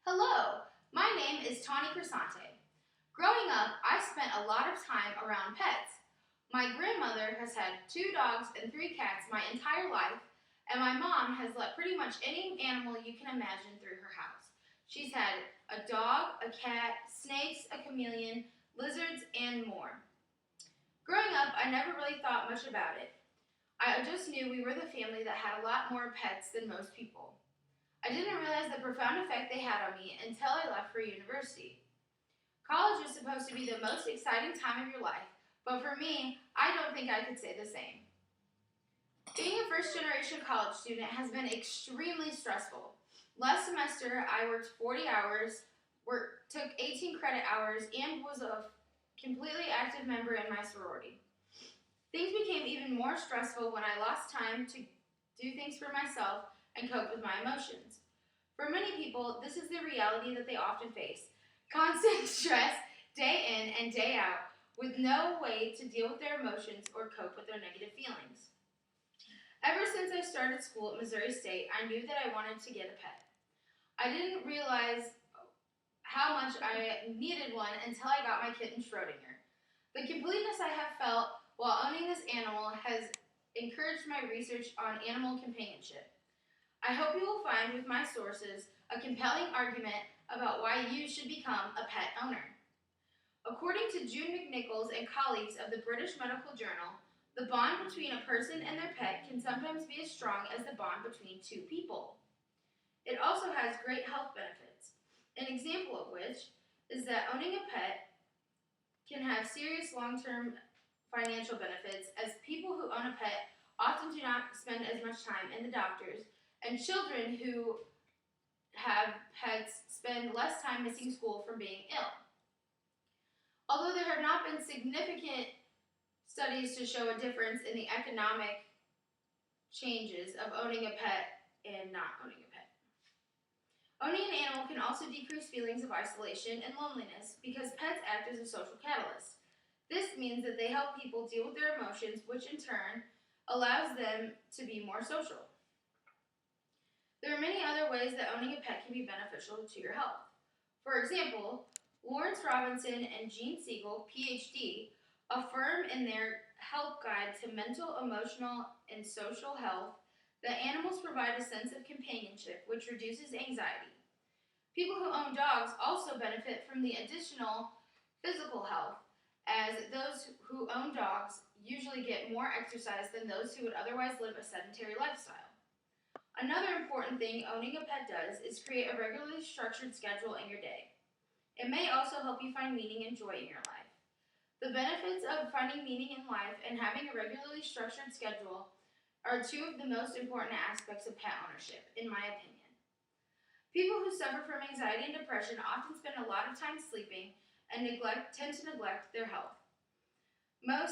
Hello, my name is Tawny Crescente. Growing up, I spent a lot of time around pets. My grandmother has had 2 dogs and 3 cats my entire life, and my mom has let pretty much any animal you can imagine through her house. She's had a dog, a cat, snakes, a chameleon, lizards, and more. Growing up, I never really thought much about it. I just knew we were the family that had a lot more pets than most people. I didn't realize the profound effect they had on me until I left for university. College is supposed to be the most exciting time of your life, but for me, I don't think I could say the same. Being a first-generation college student has been extremely stressful. Last semester, I worked 40 hours, took 18 credit hours, and was a completely active member in my sorority. Things became even more stressful when I lost time to do things for myself and cope with my emotions. For many people, this is the reality that they often face. Constant stress, day in and day out, with no way to deal with their emotions or cope with their negative feelings. Ever since I started school at Missouri State, I knew that I wanted to get a pet. I didn't realize how much I needed one until I got my kitten Schrodinger. The completeness I have felt while owning this animal has encouraged my research on animal companionship. I hope you will find with my sources a compelling argument about why you should become a pet owner. According to June McNichols and colleagues of the British Medical Journal, the bond between a person and their pet can sometimes be as strong as the bond between 2 people. It also has great health benefits, an example of which is that owning a pet can have serious long-term financial benefits, as people who own a pet often do not spend as much time in the doctors, and children who have pets spend less time missing school from being ill. Although there have not been significant studies to show a difference in the economic changes of owning a pet and not owning a pet. Owning an animal can also decrease feelings of isolation and loneliness because pets act as a social catalyst. This means that they help people deal with their emotions, which in turn allows them to be more social. There are many other ways that owning a pet can be beneficial to your health. For example, Lawrence Robinson and Jean Siegel, PhD, affirm in their Health Guide to Mental, Emotional, and Social Health that animals provide a sense of companionship, which reduces anxiety. People who own dogs also benefit from the additional physical health, as those who own dogs usually get more exercise than those who would otherwise live a sedentary lifestyle. Another important thing owning a pet does is create a regularly structured schedule in your day. It may also help you find meaning and joy in your life. The benefits of finding meaning in life and having a regularly structured schedule are 2 of the most important aspects of pet ownership, in my opinion. People who suffer from anxiety and depression often spend a lot of time sleeping and tend to neglect their health. By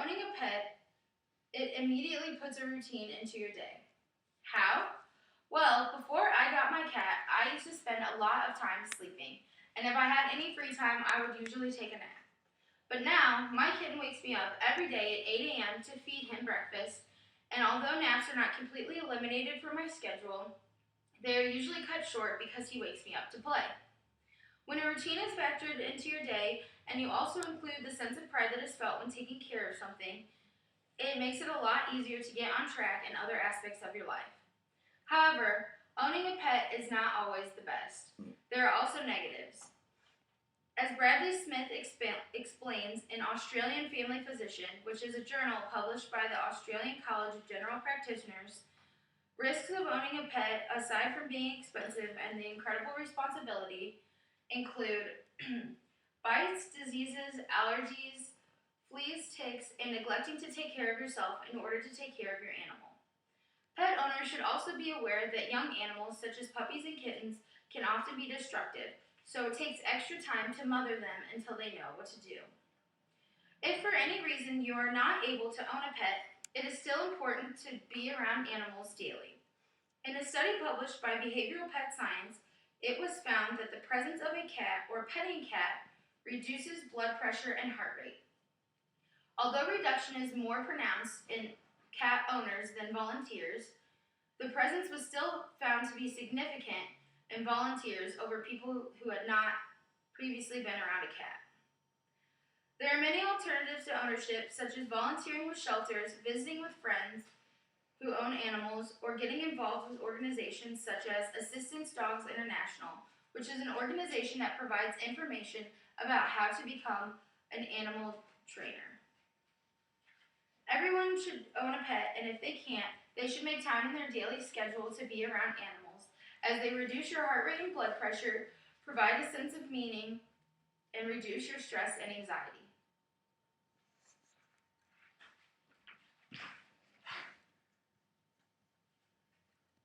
owning a pet, it immediately puts a routine into your day. How? Well, before I got my cat, I used to spend a lot of time sleeping, and if I had any free time, I would usually take a nap. But now, my kitten wakes me up every day at 8 a.m. to feed him breakfast, and although naps are not completely eliminated from my schedule, they are usually cut short because he wakes me up to play. When a routine is factored into your day, and you also include the sense of pride that is felt when taking care of something, it makes it a lot easier to get on track in other aspects of your life. However, owning a pet is not always the best. There are also negatives. As Bradley Smith explains in Australian Family Physician, which is a journal published by the Australian College of General Practitioners, risks of owning a pet, aside from being expensive and the incredible responsibility, include bites, diseases, allergies, fleas, ticks, and neglecting to take care of yourself in order to take care of your animal. Pet owners should also be aware that young animals, such as puppies and kittens, can often be destructive, so it takes extra time to mother them until they know what to do. If for any reason you are not able to own a pet, it is still important to be around animals daily. In a study published by Behavioral Pet Science, it was found that the presence of a cat or petting cat reduces blood pressure and heart rate. Although reduction is more pronounced in cat owners than volunteers, The presence was still found to be significant in volunteers over people who had not previously been around a cat. There are many alternatives to ownership, such as volunteering with shelters, visiting with friends who own animals, or getting involved with organizations such as Assistance Dogs International, which is an organization that provides information about how to become an animal trainer. Everyone should own a pet, and if they can't, they should make time in their daily schedule to be around animals, as they reduce your heart rate and blood pressure, provide a sense of meaning, and reduce your stress and anxiety.